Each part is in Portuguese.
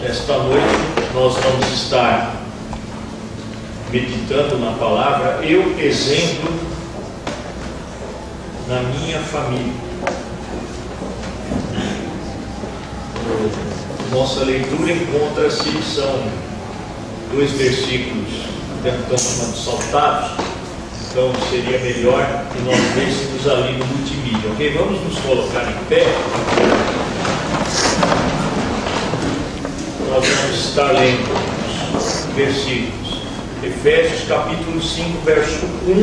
esta noite nós vamos estar meditando na palavra Eu Exemplo na Minha Família. Nossa leitura encontra-se, são 2 versículos, estamos chamando saltados, então seria melhor que nós lêssemos ali no multimídia, ok? Vamos nos colocar em pé. Nós vamos estar lendo os versículos Efésios capítulo 5 verso 1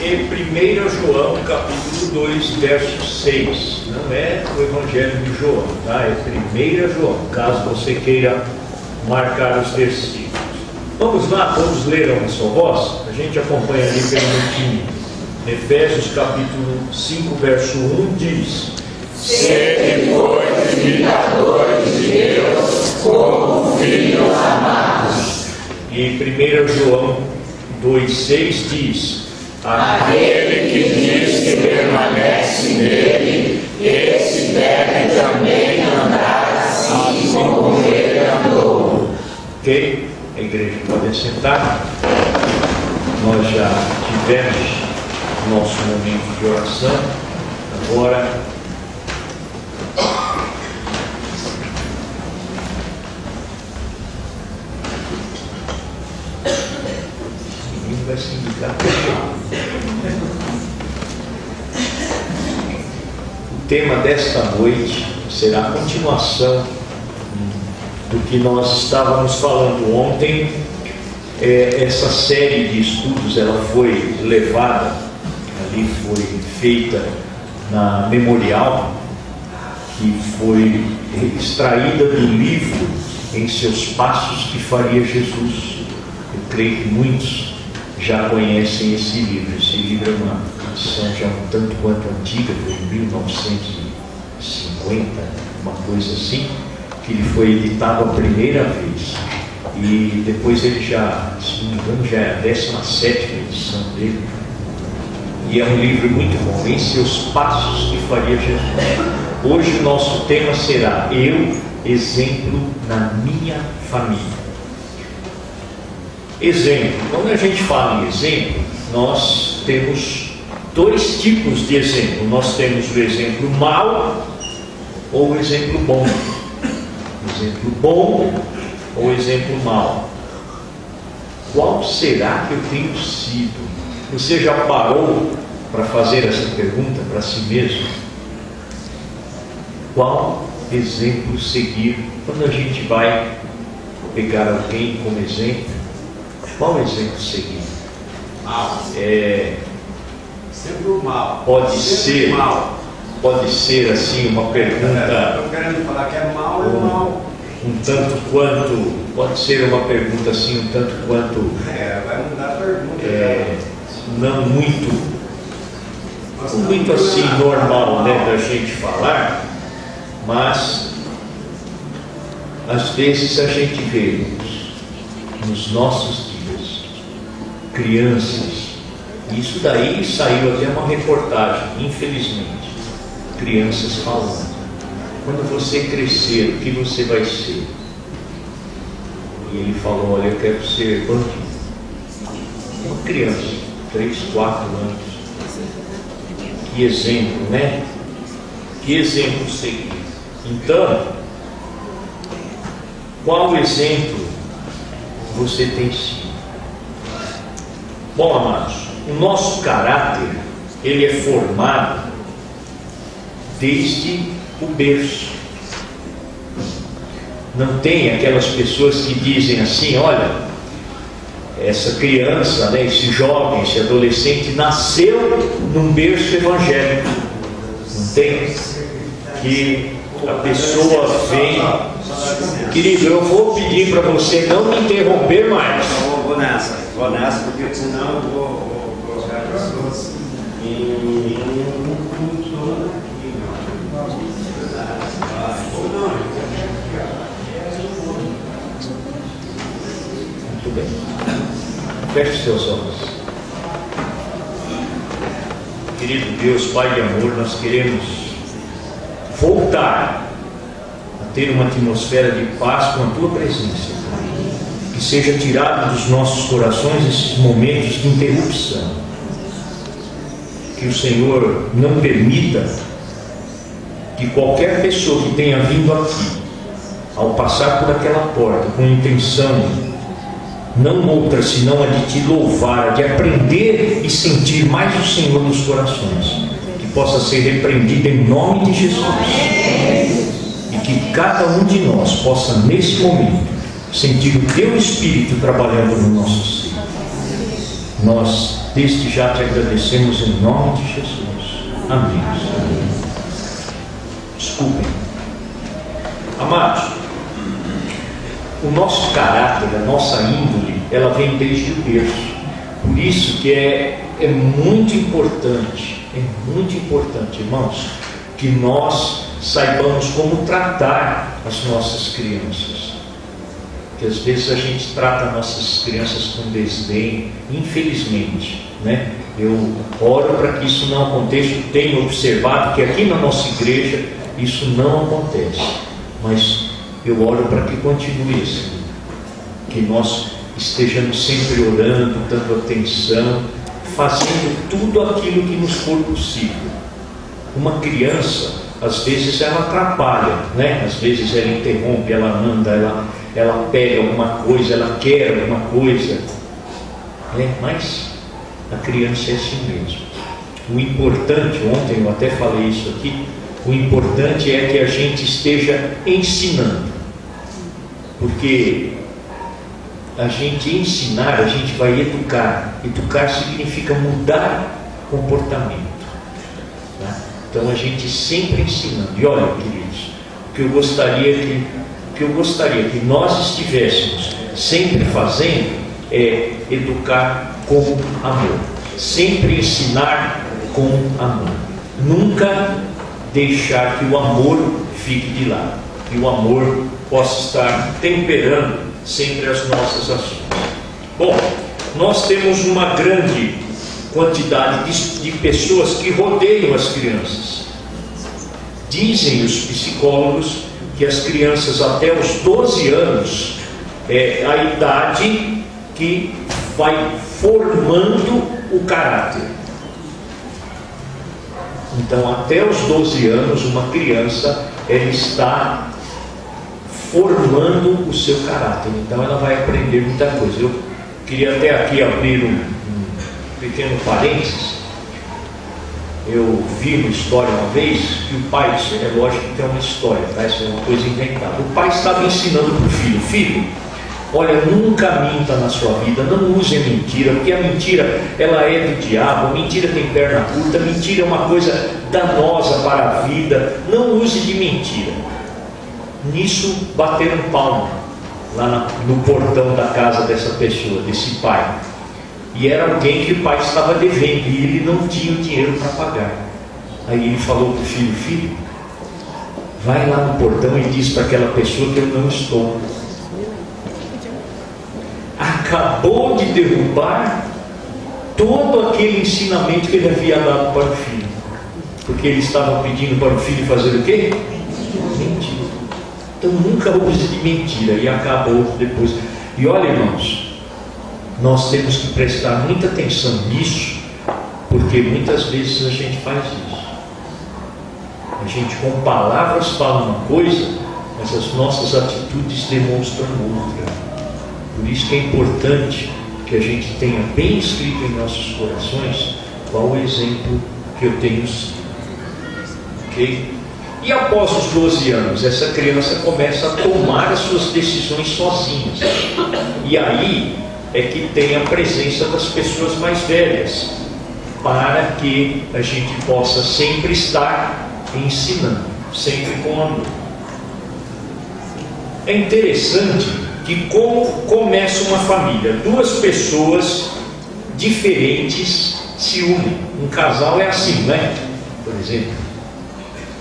e 1 João capítulo 2 verso 6. Não é o Evangelho de João, tá? É 1 João, caso você queira marcar os versículos. Vamos lá, vamos ler a uma só voz? A gente acompanha ali pelo multimídia. Efésios capítulo 5 verso 1 diz: Sede, pois, imitadores de Deus como filhos amados. E 1 João 2,6 diz: Aquele que diz que permanece nele, esse deve também andar assim como ele andou. Ok? A igreja pode sentar. Nós já tivemos nosso momento de oração. Agora ninguém vai se indicar. O tema desta noite será a continuação do que nós estávamos falando ontem. Essa série de estudos, ela foi levada, ali foi feita na Memorial, que foi extraída do livro Em Seus Passos que Faria Jesus. Eu creio que muitos já conhecem esse livro. Esse livro é uma edição já um tanto quanto antiga, foi em 1950, uma coisa assim, que ele foi editado a primeira vez. E depois ele já, se não me engano, já é a 17ª edição dele. E é um livro muito bom, Em Seus Passos que Faria Jesus. Hoje o nosso tema será Eu, Exemplo na Minha Família. Exemplo. Quando a gente fala em exemplo, nós temos 2 tipos de exemplo. Nós temos o exemplo mau ou o exemplo bom. Exemplo bom ou exemplo mau. Qual será que eu tenho sido? Você já parou para fazer essa pergunta para si mesmo? Qual exemplo seguir? Quando a gente vai pegar alguém como exemplo, qual exemplo seguir? Mal. Sempre o mal. Pode sempre ser mal. Pode ser assim uma pergunta. Estou querendo falar que é mal, é mal. Um tanto quanto, pode ser uma pergunta assim, um tanto quanto Vai mudar a pergunta. não muito assim normal, né, da gente falar, mas às vezes a gente vê nos nossos dias crianças, isso daí saiu até uma reportagem, infelizmente, crianças falando: quando você crescer, o que você vai ser? E ele falou: olha, eu quero ser bandido. Uma criança, 3, 4 anos. Que exemplo, né? Que exemplo seguir? Então, qual exemplo você tem sido? Bom, amados, o nosso caráter, ele é formado desde o berço. Não tem aquelas pessoas que dizem assim: olha, essa criança, né, esse jovem, esse adolescente nasceu num berço evangélico. Não tem? Que a pessoa vem. Querido, eu vou pedir para você não me interromper mais. Vou nessa, porque senão eu vou colocar pessoas Muito bem. Feche seus olhos. Querido Deus, Pai de amor, nós queremos voltar a ter uma atmosfera de paz com a Tua presença. Que seja tirado dos nossos corações esses momentos de interrupção. Que o Senhor não permita que qualquer pessoa que tenha vindo aqui, ao passar por aquela porta com intenção, não outra senão a de te louvar, de aprender e sentir mais o Senhor nos corações, que possa ser repreendido em nome de Jesus, e que cada um de nós possa nesse momento sentir o Teu Espírito trabalhando no nosso ser. Nós desde já te agradecemos em nome de Jesus. Amém. Desculpem. Amados, o nosso caráter, a nossa índole, ela vem desde o berço. Por isso que é muito importante, irmãos, que nós saibamos como tratar as nossas crianças. Que às vezes a gente trata nossas crianças com desdém, infelizmente, né? Eu oro para que isso não aconteça. Tenho observado que aqui na nossa igreja isso não acontece, mas eu oro para que continue assim, que nós estejamos sempre orando, dando atenção, fazendo tudo aquilo que nos for possível. Uma criança, às vezes ela atrapalha, né? Às vezes ela interrompe, ela anda, ela pega alguma coisa, ela quer alguma coisa, mas a criança é assim mesmo. O importante, ontem eu até falei isso aqui, o importante é que a gente esteja ensinando, porque a gente ensinar, a gente vai educar. Educar significa mudar comportamento, tá? Então a gente sempre ensinando. E olha, queridos, o que eu gostaria que nós estivéssemos sempre fazendo é educar com amor, sempre ensinar com amor, nunca deixar que o amor fique de lado, que o amor possa estar temperando sempre as nossas ações. Bom, nós temos uma grande quantidade de pessoas que rodeiam as crianças. Dizem os psicólogos que as crianças até os 12 anos é a idade que vai formando o caráter. Então, até os 12 anos, uma criança ela está formando o seu caráter. Então, ela vai aprender muita coisa. Eu queria até aqui abrir um pequeno parênteses. Eu vi uma história uma vez que o pai, é lógico que tem uma história, tá? Isso é uma coisa inventada. O pai estava ensinando para o filho: filho, olha, nunca minta na sua vida, não use a mentira, porque a mentira ela é do diabo, a mentira tem perna curta, a mentira é uma coisa danosa para a vida, não use de mentira. Nisso bateram palma lá no portão da casa dessa pessoa, desse pai. E era alguém que o pai estava devendo e ele não tinha o dinheiro para pagar. Aí ele falou para o filho: filho, vai lá no portão e diz para aquela pessoa que eu não estou. Acabou de derrubar todo aquele ensinamento que ele havia dado para o filho, porque ele estava pedindo para o filho fazer o quê? Mentira. Então nunca use de mentira. E acabou depois. E olha, irmãos, nós temos que prestar muita atenção nisso, porque muitas vezes a gente faz isso. A gente com palavras fala uma coisa, mas as nossas atitudes demonstram outra. Por isso que é importante que a gente tenha bem escrito em nossos corações qual o exemplo que eu tenho sido. Ok? E após os 12 anos, essa criança começa a tomar as suas decisões sozinhas. E aí é que tem a presença das pessoas mais velhas, para que a gente possa sempre estar ensinando, sempre com amor. É interessante que como começa uma família, duas pessoas diferentes se unem. Um casal é assim, né? Por exemplo,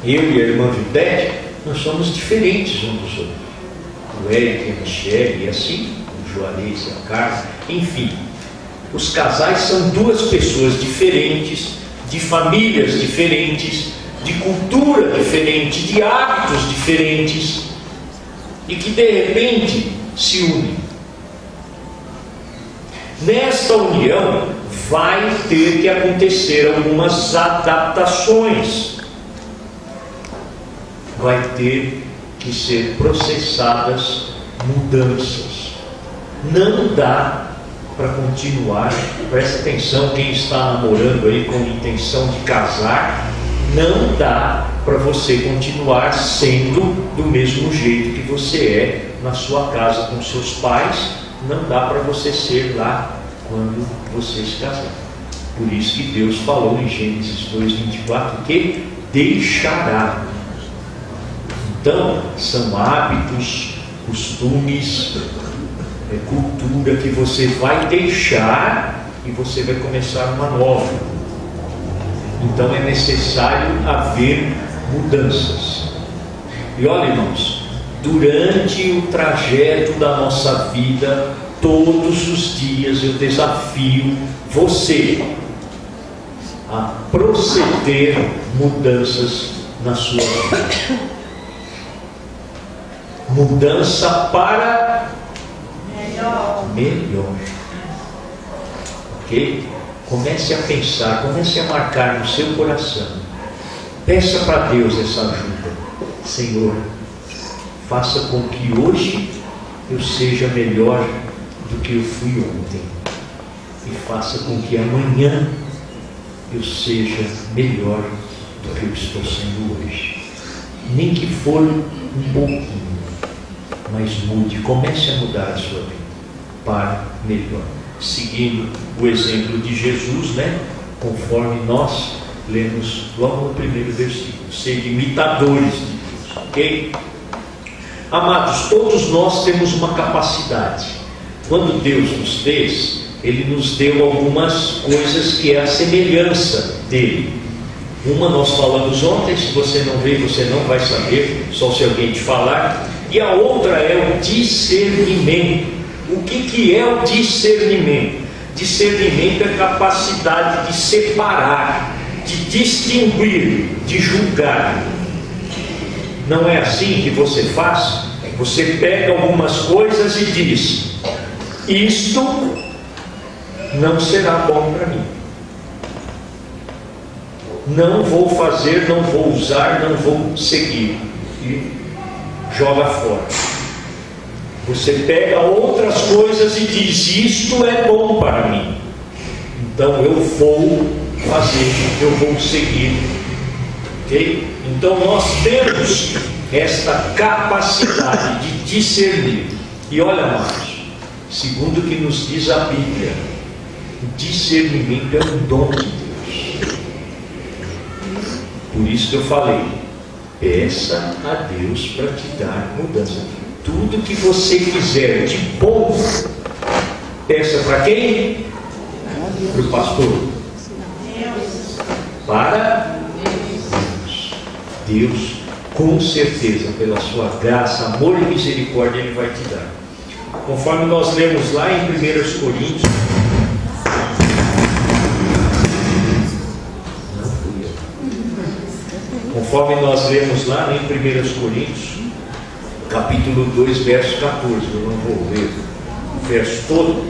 eu e a irmã Judete, nós somos diferentes uns dos outros. O Eric e a Michelle, e assim, o Juarez e a Carla, enfim. Os casais são duas pessoas diferentes, de famílias diferentes, de cultura diferente, de hábitos diferentes, e que de repente se unem. Nesta união vai ter que acontecer algumas adaptações, vai ter que ser processadas mudanças. Não dá para continuar, presta atenção, quem está namorando aí com intenção de casar, não dá para você continuar sendo do mesmo jeito que você é na sua casa com seus pais, não dá para você ser lá quando você se casar. Por isso que Deus falou em Gênesis 2:24 que deixará. Então, são hábitos, costumes, cultura que você vai deixar e você vai começar uma nova. Então é necessário haver mudanças. E olha, irmãos, durante o trajeto da nossa vida, todos os dias eu desafio você a proceder mudanças na sua vida. Mudança para melhor. Ok? Comece a pensar, comece a marcar no seu coração. Peça para Deus essa ajuda. Senhor, faça com que hoje eu seja melhor do que eu fui ontem. E faça com que amanhã eu seja melhor do que eu estou sendo hoje. Nem que for um pouquinho, mas mude, comece a mudar a sua vida para melhor, seguindo o exemplo de Jesus, conforme nós lemos logo no primeiro versículo: sede imitadores de Deus, ok? Amados, todos nós temos uma capacidade. Quando Deus nos fez, Ele nos deu algumas coisas que é a semelhança dele. Uma nós falamos ontem, se você não vê, você não vai saber, só se alguém te falar. E a outra é o discernimento. O que é o discernimento? Discernimento é capacidade de separar, de distinguir, de julgar. Não é assim que você faz? Você pega algumas coisas e diz: isto não será bom para mim. Não vou fazer, não vou usar, não vou seguir. E joga fora. Você pega outras coisas e diz: isto é bom para mim, então eu vou fazer, eu vou seguir. Ok? Então nós temos esta capacidade de discernir. E olha, amados, segundo o que nos diz a Bíblia, o discernimento é um dom de Deus. Por isso que eu falei, peça a Deus para te dar mudança. Tudo que você quiser de bom, peça para quem? Para o pastor. Para Deus. Deus, com certeza, pela sua graça, amor e misericórdia, Ele vai te dar. Conforme nós lemos lá em 1 Coríntios, conforme nós lemos lá em 1 Coríntios, capítulo 2, verso 14, eu não vou ler o verso todo,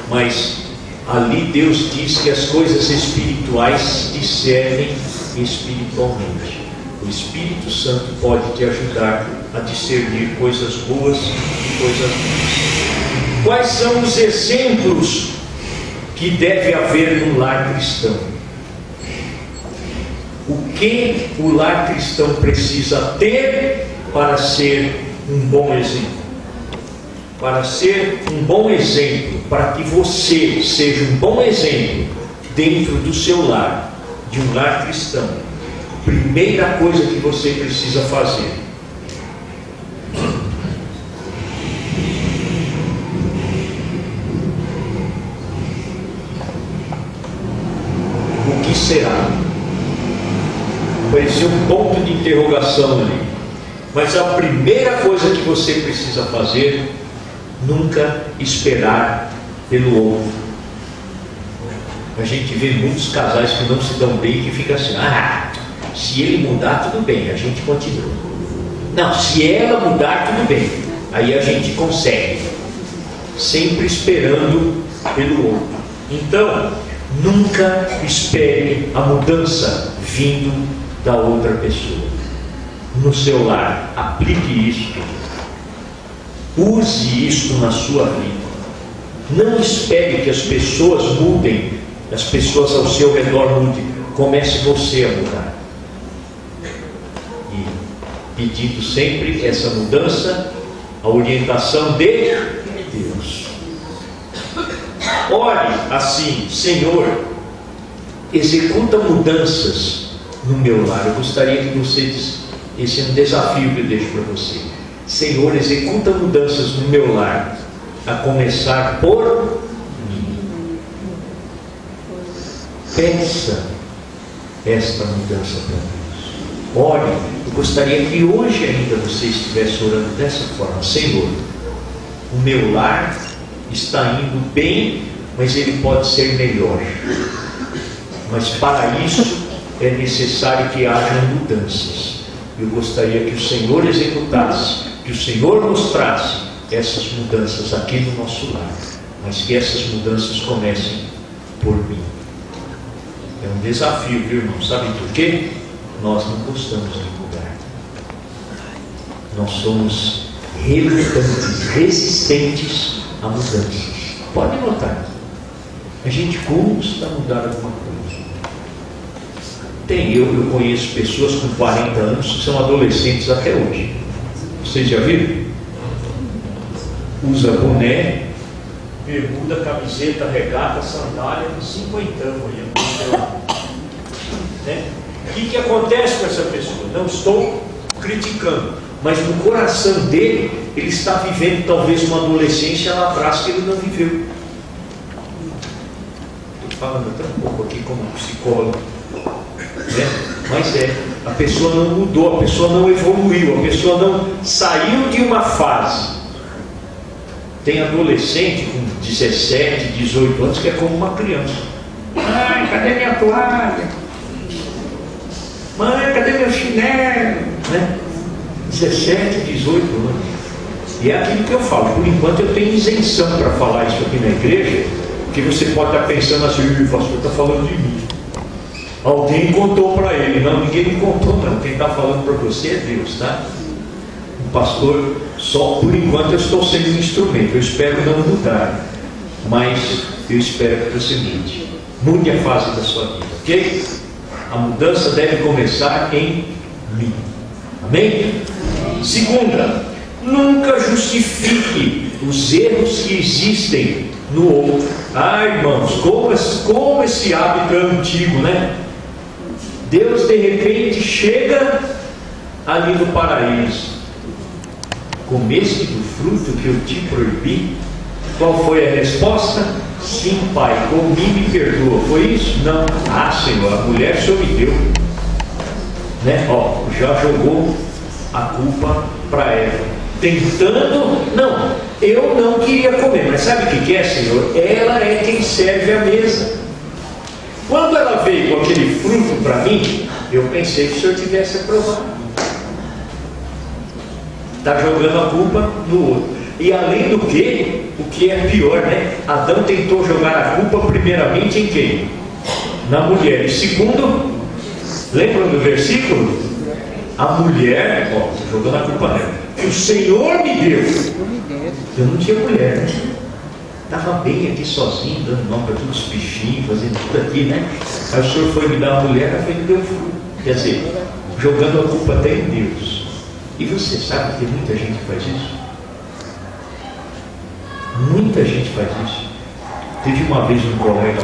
mas ali Deus diz que as coisas espirituais discernem espiritualmente. O Espírito Santo pode te ajudar a discernir coisas boas e coisas ruins. Quais são os exemplos que deve haver no lar cristão? O que o lar cristão precisa ter para ser um bom exemplo? Para ser um bom exemplo, para que você seja um bom exemplo dentro do seu lar, de um lar cristão, primeira coisa que você precisa fazer: o que será? Apareceu um ponto de interrogação ali. Mas a primeira coisa que você precisa fazer: nunca esperar pelo outro. A gente vê muitos casais que não se dão bem, que fica assim: se ele mudar, tudo bem, a gente continua. Não, se ela mudar, tudo bem. Aí a gente consegue, sempre esperando pelo outro. Então, nunca espere a mudança vindo da outra pessoa. No seu lar, aplique isto. Use isto na sua vida. Não espere que as pessoas mudem, as pessoas ao seu redor mudem. Comece você a mudar. E pedindo sempre essa mudança, a orientação de Deus. Ore assim: Senhor, executa mudanças no meu lar. Eu gostaria que vocês, esse é um desafio que eu deixo para você. Senhor, executa mudanças no meu lar, a começar por mim. Peça esta mudança para Deus. Ore. Eu gostaria que hoje ainda você estivesse orando dessa forma: Senhor, o meu lar está indo bem, mas ele pode ser melhor. Mas para isso é necessário que haja mudanças. Eu gostaria que o Senhor executasse, que o Senhor mostrasse essas mudanças aqui no nosso lar, mas que essas mudanças comecem por mim. É um desafio, viu, irmão? Sabe por quê? Nós não gostamos de mudar. Nós somos relutantes, resistentes a mudanças. Pode notar. A gente custa mudar alguma coisa. Eu conheço pessoas com 40 anos que são adolescentes até hoje. Vocês já viram? Usa boné, bermuda, camiseta, regata, sandália, 50 né? O que acontece com essa pessoa? Não estou criticando, mas no coração dele, ele está vivendo talvez uma adolescência lá atrás que ele não viveu. Estou falando até um pouco aqui como psicólogo, né? Mas a pessoa não mudou, a pessoa não evoluiu, a pessoa não saiu de uma fase. Tem adolescente com 17, 18 anos que é como uma criança. Mãe, cadê minha toalha? Mãe, cadê meu chinelo? Né? 17, 18 anos. E é aquilo que eu falo. Por enquanto eu tenho isenção para falar isso aqui na igreja, porque você pode estar pensando assim: o pastor está falando de mim. Alguém contou para ele. Não, ninguém me contou não. Quem está falando para você é Deus, tá? O pastor, só por enquanto eu estou sendo um instrumento. Eu espero não mudar, mas eu espero que você mude. Mude a fase da sua vida, ok? A mudança deve começar em mim. Amém? Segunda, nunca justifique os erros que existem no outro. Ah, irmãos, como esse hábito é antigo, né? Deus de repente chega ali no paraíso: comeste do fruto que eu te proibi? Qual foi a resposta? Sim, pai, comi e me perdoa. Foi isso? Não. Ah, Senhor, a mulher o Senhor me deu, né? Já jogou a culpa para ela, tentando. Não, eu não queria comer, mas sabe o que é, Senhor? Ela é quem serve a mesa. Quando ela veio com aquele fruto para mim, eu pensei que o Senhor tivesse aprovado. Está jogando a culpa no outro. E além do que, o que é pior, né? Adão tentou jogar a culpa primeiramente em quem? Na mulher. E segundo, lembram do versículo? A mulher, jogando a culpa nela, que o Senhor me deu. Eu não tinha mulher, né? Estava bem aqui sozinho, dando nome para todos os bichinhos, fazendo tudo aqui, né? Aí o Senhor foi me dar uma mulher, ela foi me deu fruto. Quer dizer, jogando a culpa até em Deus. E você sabe que muita gente faz isso? Muita gente faz isso. Teve uma vez um colega